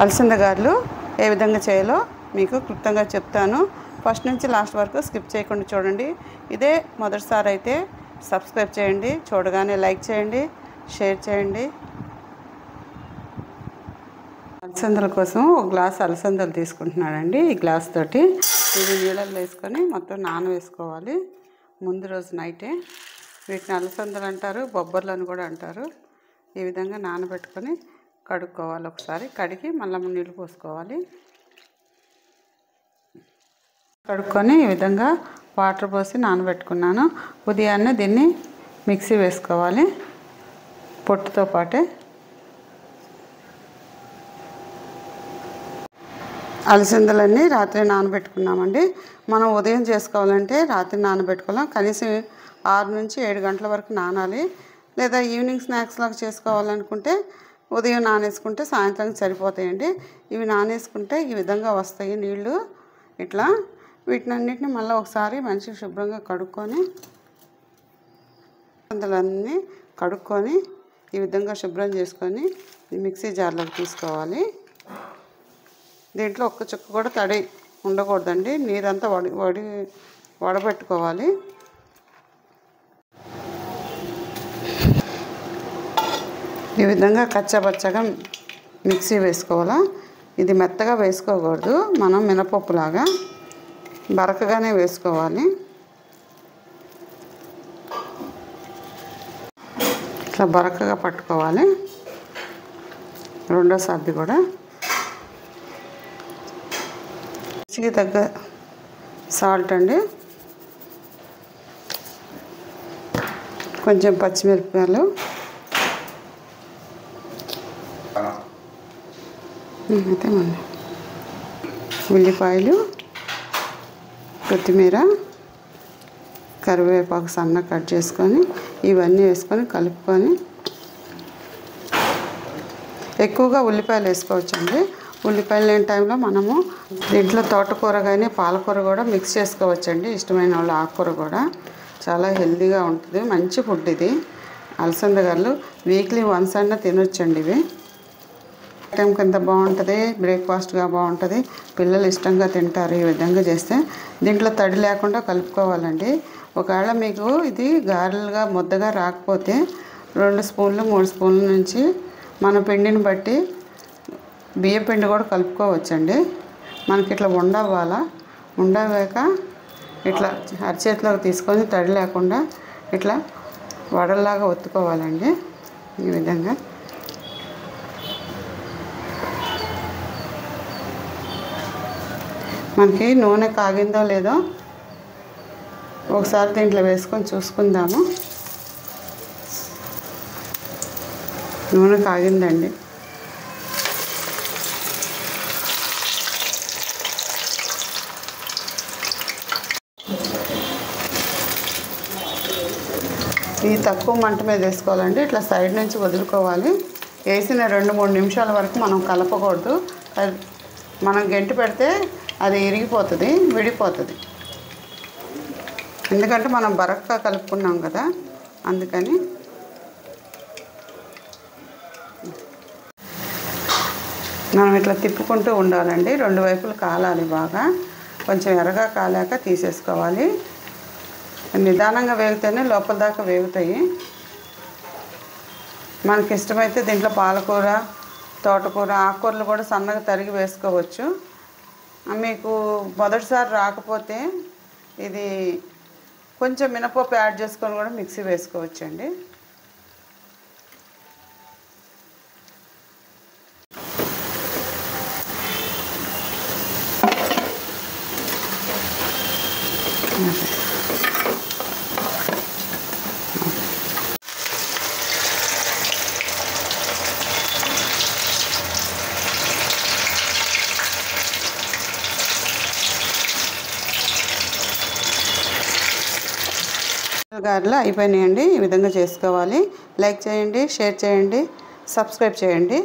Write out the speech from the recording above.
అలసంద గారెలు ఏ విధంగా చేయాలో మీకు క్లుప్తంగా చెప్తాను. ఫస్ట్ నుంచి లాస్ట్ వరకు స్కిప్ చేయకుండా చూడండి. ఇదే మొదటిసారి అయితే సబ్స్క్రైబ్ చేయండి, చూడగానే లైక్ చేయండి, షేర్ చేయండి. అలసందల కోసం ఒక గ్లాస్ అలసందలు తీసుకుంటున్నానండి. ఈ గ్లాస్ తోటి ఇది నీళ్ళల్లో వేసుకొని మొత్తం నానవేసుకోవాలి. ముందు రోజు నైటే వీటిని అలసందలు అంటారు, బొబ్బర్లు అని కూడా అంటారు. ఈ విధంగా నానబెట్టుకొని కడుక్కోవాలి. ఒకసారి కడిగి మళ్ళీ నీళ్ళు పోసుకోవాలి. కడుక్కొని ఈ విధంగా వాటర్ పోసి నానబెట్టుకున్నాను. ఉదయాన్నే దీన్ని మిక్సీ వేసుకోవాలి పొట్టుతో పాటే. అలసందలన్నీ రాత్రి నానబెట్టుకున్నామండి. మనం ఉదయం చేసుకోవాలంటే రాత్రి నానబెట్టుకోవాలి. కనీసం 6 నుంచి 7 గంటల వరకు నానాలి. లేదా ఈవినింగ్ స్నాక్స్ లాగా చేసుకోవాలనుకుంటే ఉదయం నానేసుకుంటే సాయంత్రం సరిపోతాయండి. ఇవి నానేసుకుంటే ఈ విధంగా వస్తాయి నీళ్ళు. ఇట్లా వీటినన్నిటిని మళ్ళీ ఒకసారి మంచిగా శుభ్రంగా కడుక్కొని అలసందలన్నీ కడుక్కొని ఈ విధంగా శుభ్రం చేసుకొని మిక్సీ జార్లోకి తీసుకోవాలి. దీంట్లో ఒక్క చుక్క కూడా తడి ఉండకూడదండి. నీరంతా వడబెట్టుకోవాలి. ఈ విధంగా కచ్చాపచ్చగా మిక్సీ వేసుకోవాలా. ఇది మెత్తగా వేసుకోకూడదు. మనం మినపప్పులాగా బరకగానే వేసుకోవాలి. ఇట్లా బరకగా పట్టుకోవాలి. రెండోసారి కూడా రుచికి తగ్గ సాల్ట్ అండి, కొంచెం పచ్చిమిరపకాయలు, అయితే మళ్ళీ ఉల్లిపాయలు, కొత్తిమీర, కరివేపాకు సన్న కట్ చేసుకొని ఇవన్నీ వేసుకొని కలుపుకొని, ఎక్కువగా ఉల్లిపాయలు వేసుకోవచ్చండి. ఉల్లిపాయలు లేని టైంలో మనము దీంట్లో తోటకూర కానీ పాలకూర కూడా మిక్స్ చేసుకోవచ్చండి. ఇష్టమైన వాళ్ళు ఆకుకూర కూడా చాలా హెల్తీగా ఉంటుంది. మంచి ఫుడ్ ఇది. అలసంద గారెలు వీక్లీ వన్స్ అన్నా తినొచ్చండి. ఇవి టైం కింద బాగుంటుంది, బ్రేక్ఫాస్ట్గా బాగుంటుంది. పిల్లలు ఇష్టంగా తింటారు ఈ విధంగా చేస్తే. దీంట్లో తడి లేకుండా కలుపుకోవాలండి. ఒకవేళ మీకు ఇది గారెలుగా ముద్దగా రాకపోతే 2 స్పూన్లు 3 స్పూన్ల నుంచి మన పిండిని బట్టి బియ్యం పిండి కూడా కలుపుకోవచ్చండి. మనకి ఇట్లా ఉండవ్వాలా. ఉండవాక ఇట్లా అరచేతిలోకి తీసుకొని తడి లేకుండా ఇట్లా వడల్లాగా ఒత్తుకోవాలండి. ఈ విధంగా మనకి నూనె కాగిందో లేదో ఒకసారి దీంట్లో వేసుకొని చూసుకుందాము. నూనె కాగిందండి. ఇది తక్కువ మంట మీద వేసుకోవాలండి. ఇట్లా సైడ్ నుంచి వదులుకోవాలి. వేసిన 2-3 నిమిషాల వరకు మనం కలపకూడదు. మనం గంటి పెడితే అది ఇరిగిపోతుంది, విడిపోతుంది. ఎందుకంటే మనం బరక్గా కలుపుకున్నాం కదా, అందుకని. మనం ఇట్లా తిప్పుకుంటూ ఉండాలండి. 2 వైపులు కాలాలి బాగా. కొంచెం ఎర్రగా కాలాక తీసేసుకోవాలి. నిదానంగా వేగితేనే లోపల దాకా వేగుతాయి. మనకి ఇష్టమైతే దీంట్లో పాలకూర, తోటకూర, ఆకుకూరలు కూడా సన్నగా తరిగి వేసుకోవచ్చు. మీకు మొదటిసారి రాకపోతే ఇది కొంచెం మినపప్పు యాడ్ చేసుకొని కూడా మిక్సీ వేసుకోవచ్చండి. గారెలు అయిపోయినాయండి. ఈ విధంగా చేసుకోవాలి. లైక్ చేయండి, షేర్ చేయండి, సబ్స్క్రైబ్ చేయండి.